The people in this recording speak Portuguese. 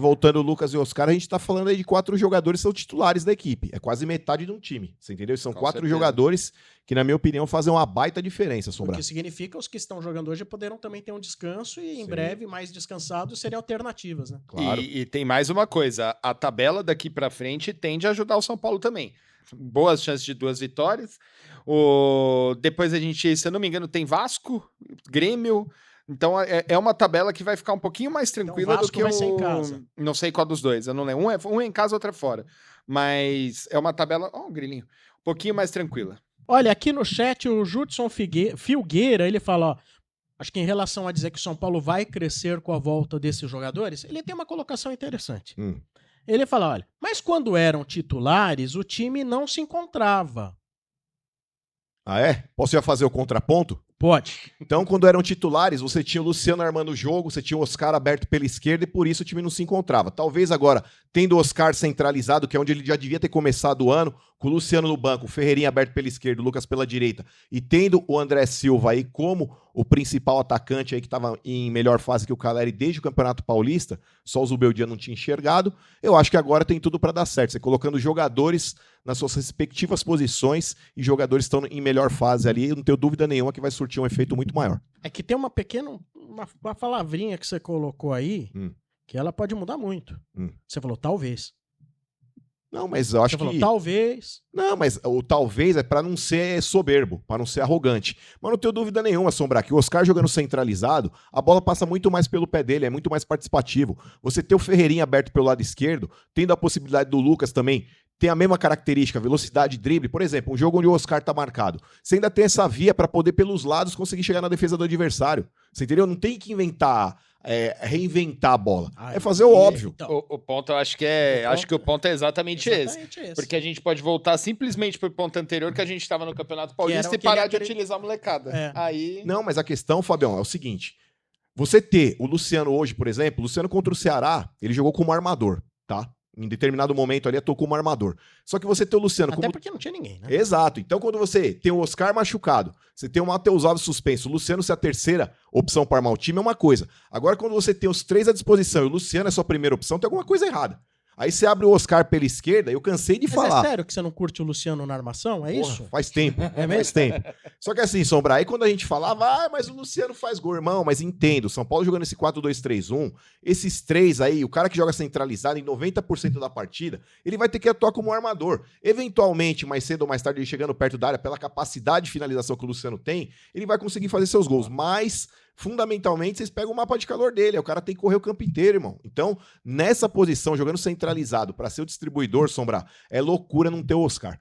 Voltando o Lucas e o Oscar, a gente tá falando aí de 4 jogadores que são titulares da equipe. É quase metade de um time, você entendeu? São Com 4 certeza. jogadores que, na minha opinião, fazem uma baita diferença, O Sombra. que significa os que estão jogando hoje poderão também ter um descanso e em Sim. breve, mais descansados, seriam alternativas, né? Claro. E tem mais uma coisa, a tabela daqui pra frente tende a ajudar o São Paulo também. Boas chances de 2 vitórias. Depois a gente, se eu não me engano, tem Vasco, Grêmio. Então é uma tabela que vai ficar um pouquinho mais tranquila Vasco do que vai ser em casa. Não sei qual dos dois, eu não lembro. Um é em casa, outro é fora. Mas é uma tabela, um grilinho, um pouquinho mais tranquila. Olha, aqui no chat o Judson Filgueira, ele fala, ó, acho que em relação a dizer que o São Paulo vai crescer com a volta desses jogadores, ele tem uma colocação interessante. Ele fala, olha, mas quando eram titulares, o time não se encontrava. Ah, é? Posso já fazer o contraponto? Pode. Então, quando eram titulares, você tinha o Luciano armando o jogo, você tinha o Oscar aberto pela esquerda e por isso o time não se encontrava. Talvez agora, tendo o Oscar centralizado, que é onde ele já devia ter começado o ano, com o Luciano no banco, o Ferreirinha aberto pela esquerda, o Lucas pela direita, e tendo o André Silva aí como o principal atacante aí que estava em melhor fase que o Caleri desde o Campeonato Paulista, só o Zubeldia não tinha enxergado, eu acho que agora tem tudo para dar certo. Você colocando jogadores nas suas respectivas posições e jogadores estão em melhor fase ali, eu não tenho dúvida nenhuma que vai surtir um efeito muito maior. É que tem uma pequena, uma palavrinha que você colocou aí, que ela pode mudar muito. Você falou, talvez. Não, mas eu acho Você falou, que... talvez. Não, mas o talvez é pra não ser soberbo, pra não ser arrogante. Mas não tenho dúvida nenhuma, Sombra, que o Oscar jogando centralizado, a bola passa muito mais pelo pé dele, é muito mais participativo. Você ter o Ferreirinha aberto pelo lado esquerdo, tendo a possibilidade do Lucas também, tem a mesma característica, velocidade, drible. Por exemplo, um jogo onde o Oscar tá marcado. Você ainda tem essa via pra poder, pelos lados, conseguir chegar na defesa do adversário. Você entendeu? Não tem que reinventar a bola. É fazer o óbvio. Então, O ponto, eu acho que o ponto é exatamente esse. Porque a gente pode voltar simplesmente pro ponto anterior que a gente estava no Campeonato Paulista e parar de utilizar a molecada. É. Aí... Não, mas a questão, Fabião, é o seguinte. Você ter o Luciano hoje, por exemplo, o Luciano contra o Ceará, ele jogou como armador, tá? Em determinado momento ali, atuou como armador. Só que você ter o Luciano até como... porque não tinha ninguém, né? Exato. Então, quando você tem o Oscar machucado, você tem o Matheus Alves suspenso, o Luciano ser a terceira opção para armar o time é uma coisa. Agora, quando você tem os 3 à disposição e o Luciano é a sua primeira opção, tem alguma coisa errada. Aí você abre o Oscar pela esquerda, eu cansei de Mas falar. é sério que você não curte o Luciano na armação? É isso? Faz tempo. É mesmo? Faz tempo. Só que assim, Sombra, aí quando a gente falava, mas o Luciano faz gol, irmão, mas entendo, São Paulo jogando esse 4-2-3-1, esses 3 aí, o cara que joga centralizado em 90% da partida, ele vai ter que atuar como armador. Eventualmente, mais cedo ou mais tarde, ele chegando perto da área, pela capacidade de finalização que o Luciano tem, ele vai conseguir fazer seus gols, mas... Fundamentalmente, vocês pegam o mapa de calor dele. O cara tem que correr o campo inteiro, irmão. Então, nessa posição, jogando centralizado para ser o distribuidor, Sombra, é loucura não ter o Oscar.